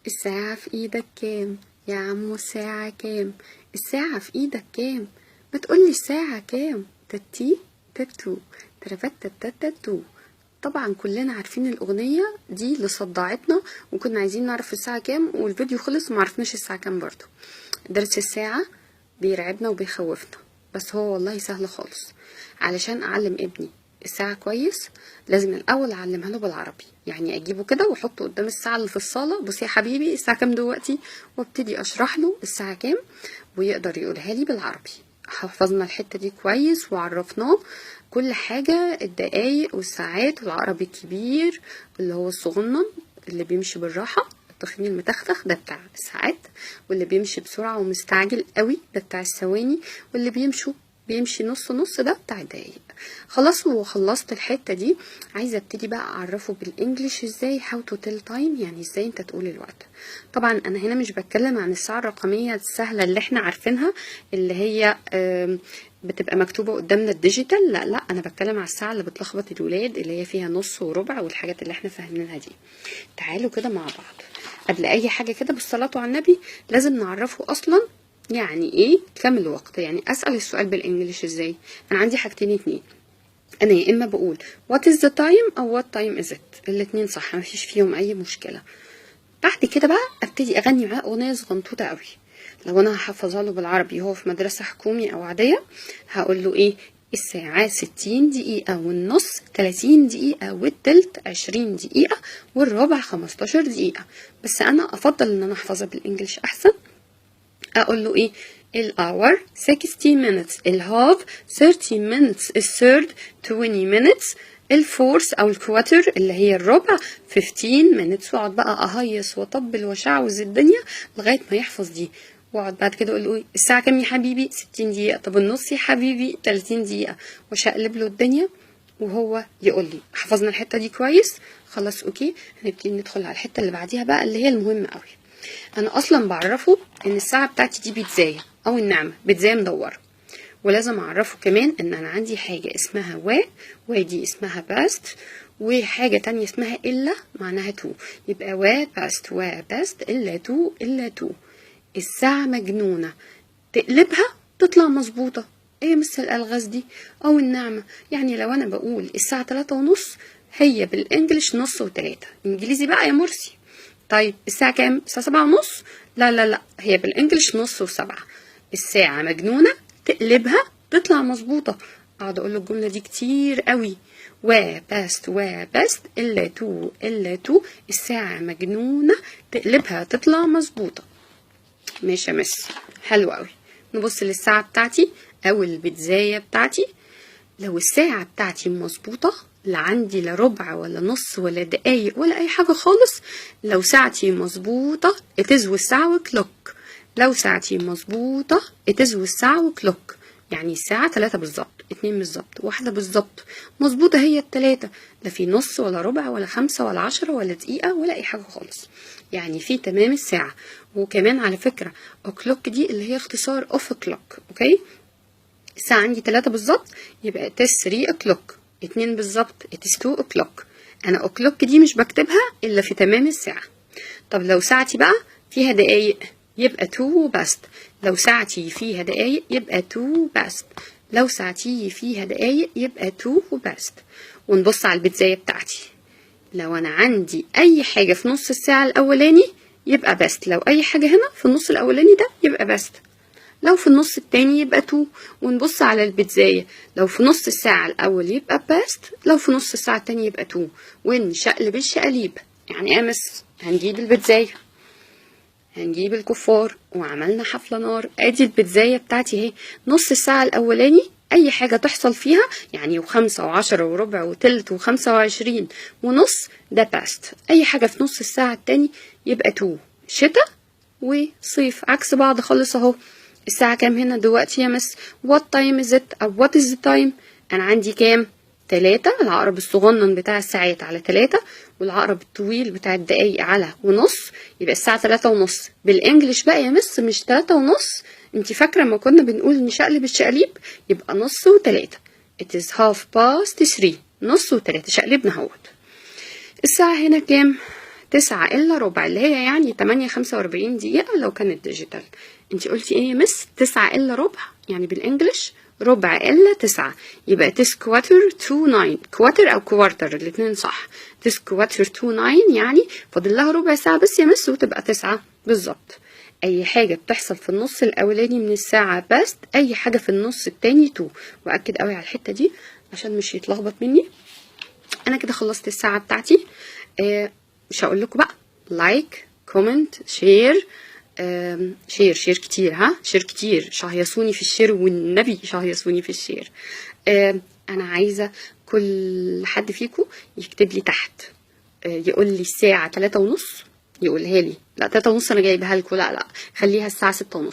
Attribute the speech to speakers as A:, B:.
A: الساعة في ايدك كام يا عمو؟ الساعة كام؟ الساعة في ايدك كام؟ ما تقولي الساعة كام؟ تتي تتو ترفتتتتو. طبعا كلنا عارفين الأغنية دي اللي صدعتنا، وكنا عايزين نعرف الساعة كام والفيديو خلص ومعرفناش الساعة كام برضو. درس الساعة بيرعبنا وبيخوفنا، بس هو والله سهل خالص. علشان أعلم ابني الساعة كويس لازم الأول أعلمها له بالعربي، يعني أجيبه كده وأحطه قدام الساعة اللي في الصالة، بص يا حبيبي الساعة كام دلوقتي، وابتدي أشرح له الساعة كام ويقدر يقولها لي بالعربي. حفظنا الحتة دي كويس وعرفناه كل حاجة، الدقايق والساعات والعقرب الكبير اللي هو الصغنن اللي بيمشي بالراحة، التخين المتختخ ده بتاع الساعات، واللي بيمشي بسرعة ومستعجل قوي ده بتاع الثواني، واللي بيمشي نص نص ده بتاع الدقايق. خلاص وخلصت الحتة دي، عايزة ابتدي بقى اعرفه بالانجليش ازاي how to tell time، يعني ازاي انت تقول الوقت. طبعا انا هنا مش بتكلم عن الساعة الرقمية السهلة اللي احنا عارفينها اللي هي بتبقى مكتوبة قدامنا الديجيتال، لا انا بتكلم على الساعة اللي بتلخبط الولاد اللي هي فيها نص وربع والحاجات اللي احنا فاهمينها دي. تعالوا كده مع بعض قبل اي حاجة كده بالصلاة على النبي لازم نعرفه اصلا يعني ايه كم الوقت. يعني اسأل السؤال بالانجليش ازاي؟ انا عندي حاجتين اتنين، انا يا اما بقول what is the time او what time is it، الاتنين صح مفيش فيهم اي مشكلة. بعد كده بقى ابتدي اغني معاه اغنية صغنطوطة قوي. لو انا هحفظها له بالعربي هو في مدرسة حكومي او عادية هقول له ايه؟ الساعة 60 دقيقة والنص 30 دقيقة والتلت 20 دقيقة والربع 15 دقيقة. بس انا افضل ان انا احفظها بالانجليش احسن. اقول له ايه؟ الhour 60 minutes، الهاف 30 minutes، الثيرد 20 minutes، الفورث او الكواتر اللي هي الربع 15 minutes. واقعد بقى اهيص واطبل واشعوذ الدنيا لغايه ما يحفظ دي. واقعد بعد كده اقول له الساعه كام يا حبيبي؟ 60 دقيقه. طب النص يا حبيبي؟ 30 دقيقه. واشقلب له الدنيا وهو يقول لي. حفظنا الحته دي كويس؟ خلاص اوكي، هنبتدي ندخل على الحته اللي بعديها بقى اللي هي المهمه قوي. انا اصلا بعرفه ان الساعه بتاعتي دي بيتزايه او النعمه بيتزايه مدوره، ولازم اعرفه كمان ان انا عندي حاجه اسمها ودي اسمها باست، وحاجه تانية اسمها الا معناها تو، يبقى باست الا تو. الساعه مجنونه تقلبها تطلع مظبوطه. ايه مثل الالغاز دي او النعمه؟ يعني لو انا بقول الساعه 3:30 هي بالانجلش نص وتلاتة، انجليزي بقى يا مرسي. طيب الساعة كام؟ الساعة 7:30؟ لا هي بالانجلش نص و7. الساعة مجنونة تقلبها تطلع مظبوطة. اقعد اقول له الجملة دي كتير قوي، وباست الا تو. الساعة مجنونة تقلبها تطلع مظبوطة. ماشي يا مس، حلو قوي. نبص للساعة بتاعتي او البيتزاية بتاعتي. لو الساعة بتاعتي مظبوطة لا عندي لا ربع ولا نص ولا دقايق ولا اي حاجة خالص. لو ساعتي مظبوطة اتز والساعة وكلوك. لو ساعتي مظبوطة اتز والساعة وكلوك، يعني الساعة 3 بالظبط، 2 بالظبط، 1 بالظبط، مظبوطة هي ال3، لا في نص ولا ربع ولا 5 ولا 10 ولا دقيقة ولا اي حاجة خالص، يعني في تمام الساعة. وكمان على فكرة o'clock دي اللي هي اختصار اوف كلوك. اوكي، الساعة عندي 3 بالظبط يبقى it is 3 o'clock، 2 بالظبط it is 2 o'clock. انا o'clock دي مش بكتبها الا في تمام الساعة. طب لو ساعتي بقى فيها دقايق يبقى 2 best، لو ساعتي فيها دقايق يبقى 2 best، لو ساعتي فيها دقايق يبقى 2 best. ونبص على البيتزاية بتاعتي، لو انا عندي اي حاجة في نص الساعة الاولاني يبقى best، لو اي حاجة هنا في النص الاولاني ده يبقى best، لو في النص التاني يبقى 2. ونبص على البيتزاية، لو في نص الساعة الأول يبقى باست، لو في نص الساعة التاني يبقى 2. ونشقلب الشقليب، يعني أمس هنجيب البيتزاية، هنجيب الكفار وعملنا حفلة نار. ادي البيتزاية بتاعتي اهي. نص الساعة الأولاني أي حاجة تحصل فيها يعني 5 و10 وربع وتلت و25 ونص ده باست. أي حاجة في نص الساعة التاني يبقى 2. شتاء وصيف عكس بعض خالص اهو. الساعة كام هنا دلوقتي يا مس؟ what time is it أو what is the time؟ أنا عندي كام؟ 3، العقرب الصغنن بتاع الساعات على 3 والعقرب الطويل بتاع الدقايق على ونص، يبقى الساعة 3:30. بالانجلش بقى يا مس مش 3:30، انتي فاكرة ما كنا بنقول نشقلب الشقليب؟ يبقى نص و3. it is 3:30، نص و3 شقلبنا اهوت. الساعة هنا كام؟ 9 الا ربع، اللي هي يعني 8:45 دقيقة لو كانت ديجيتال. انتي قلتي ايه يا مس؟ 9 الا ربع، يعني بالانجلش ربع الا 9، يبقى 10 quarter to 9. كواتر او كوارتر الاتنين صح. 10 quarter to 9 يعني فاضل لها ربع ساعة بس يا مس وتبقى 9 بالظبط. اي حاجة بتحصل في النص الاولاني من الساعة بس، اي حاجة في النص التاني تو. واكد قوي على الحتة دي عشان مش يتلخبط مني. انا كده خلصت الساعة بتاعتي. مش هقول لكم بقى لايك كومنت شير. شير كتير، ها شير كتير، شهيصوني في الشير والنبي شهيصوني في الشير. انا عايزة كل حد فيكم يكتب لي تحت، يقول لي الساعة 3:30 يقولها لي. لا 3:30 انا جايبها لكم، لا خليها الساعة 6:30.